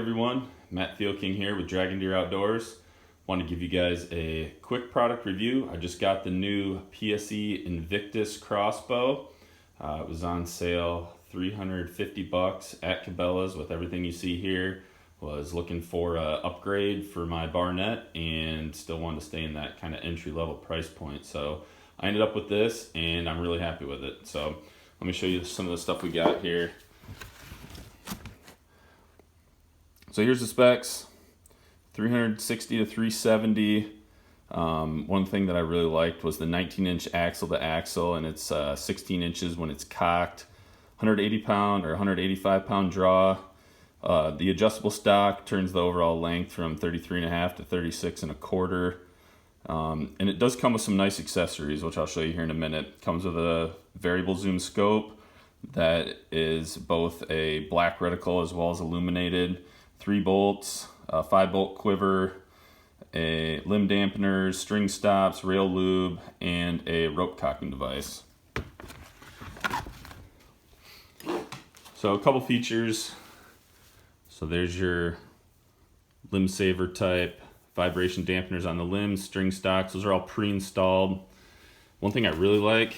everyone, Matt Thielking here with Draggin Outdoors. Want to give you guys a quick product review. I just got the new PSE Invictus crossbow. It was on sale, $350 at Cabela's with everything you see here. Was looking for an upgrade for my Barnett and still wanted to stay in that kind of entry-level price point. So I ended up with this and I'm really happy with it. So let me show you some of the stuff we got here. So here's the specs, 360 to 370. One thing that I really liked was the 19-inch axle to axle, and it's 16 inches when it's cocked, 180 pound or 185 pound draw. The adjustable stock turns the overall length from 33.5 to 36.25. And it does come with some nice accessories, which I'll show you here in a minute. It comes with a variable zoom scope that is both a black reticle as well as illuminated, 3 bolts, a 5-bolt quiver, a limb dampeners, string stops, rail lube, and a rope cocking device. So a couple features. So there's your limb saver type, vibration dampeners on the limbs, string stocks, those are all pre-installed. One thing I really like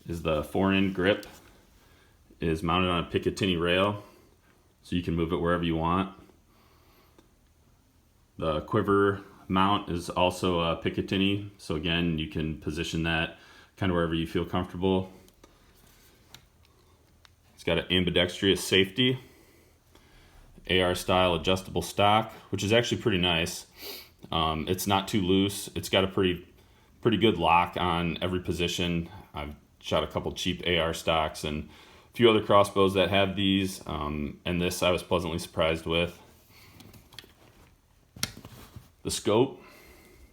is the 4-end grip is mounted on a Picatinny rail, so you can move it wherever you want. The quiver mount is also a Picatinny, so again, you can position that kind of wherever you feel comfortable. It's got an ambidextrous safety, AR style adjustable stock, which is actually pretty nice. It's not too loose. It's got a pretty good lock on every position. I've shot a couple cheap AR stocks and a few other crossbows that have these, and this I was pleasantly surprised with. The scope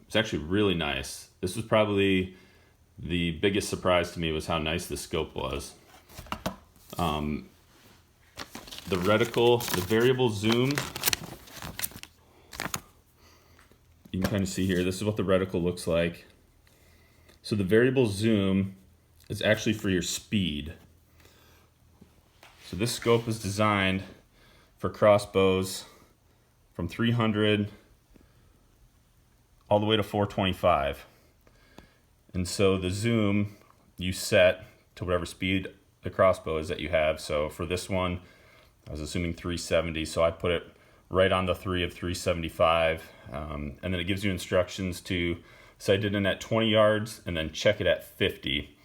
is actually really nice. This was probably the biggest surprise to me, was how nice the scope was. The reticle, the variable zoom, you can kind of see here, this is what the reticle looks like. So the variable zoom is actually for your speed. So this scope is designed for crossbows from 300 all the way to 425. And so the zoom you set to whatever speed the crossbow is that you have. So for this one, I was assuming 370, so I put it right on the 3 of 375. And then it gives you instructions to sight it in at 20 yards and then check it at 50.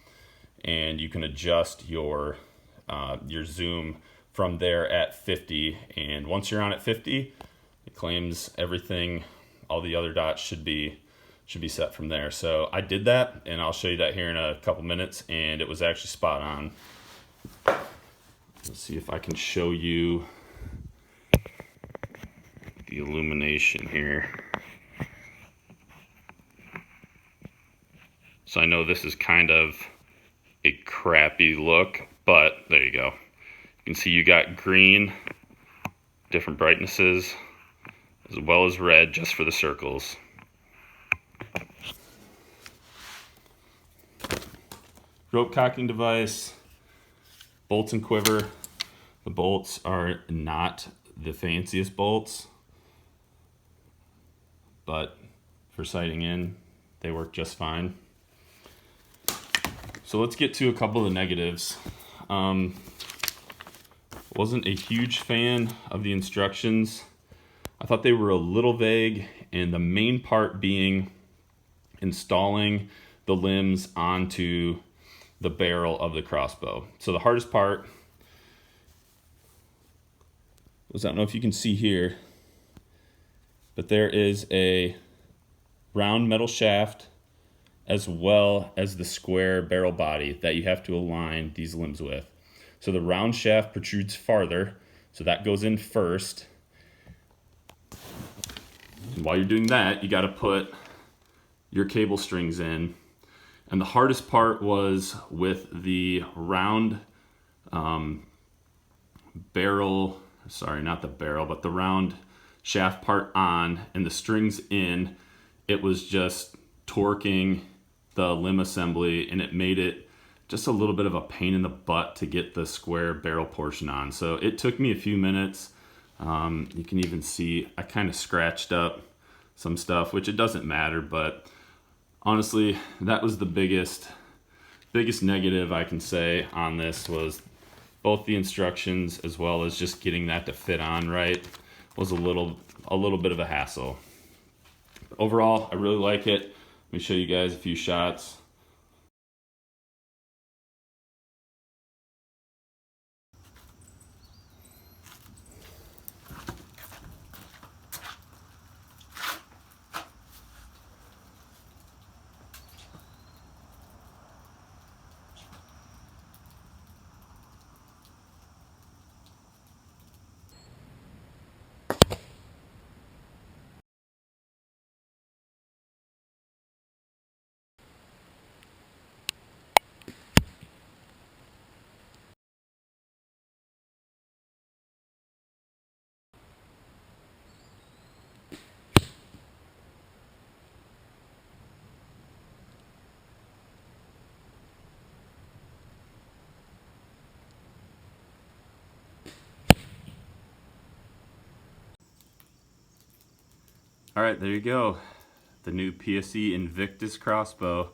And you can adjust your zoom from there at 50. And once you're on at 50, it claims everything, all the other dots should be set from there. So I did that, and I'll show you that here in a couple minutes, and it was actually spot on. Let's see if I can show you the illumination here. So I know this is kind of a crappy look, but there you go. You can see you got green, different brightnesses, as well as red just for the circles. Rope cocking device, bolts and quiver. The bolts are not the fanciest bolts, but for sighting in, they work just fine. So let's get to a couple of the negatives. Wasn't a huge fan of the instructions. I thought they were a little vague, and the main part being installing the limbs onto the barrel of the crossbow. So the hardest part was, I don't know if you can see here, but there is a round metal shaft as well as the square barrel body that you have to align these limbs with. So the round shaft protrudes farther, so that goes in first. And while you're doing that, you got to put your cable strings in. And the hardest part was with the round barrel, sorry, not the barrel, but the round shaft part on and the strings in. It was just torquing the limb assembly, and it made it just a little bit of a pain in the butt to get the square barrel portion on. So it took me a few minutes. You can even see I kind of scratched up some stuff, which it doesn't matter, but honestly, that was the biggest negative I can say on this, was both the instructions as well as just getting that to fit on right was a little bit of a hassle. But overall, I really like it. Let me show you guys a few shots. All right, there you go. The new PSE Invictus crossbow.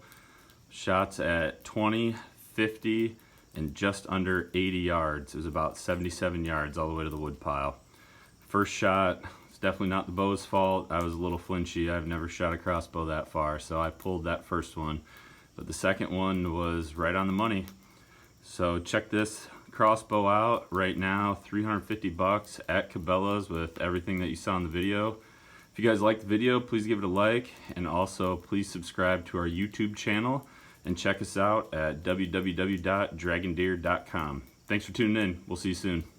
Shots at 20, 50, and just under 80 yards. It was about 77 yards all the way to the wood pile. First shot, it's definitely not the bow's fault. I was a little flinchy. I've never shot a crossbow that far, so I pulled that first one. But the second one was right on the money. So check this crossbow out right now, 350 bucks at Cabela's with everything that you saw in the video. If you guys liked the video, please give it a like, and also please subscribe to our YouTube channel and check us out at www.draggindeer.com. Thanks for tuning in. We'll see you soon.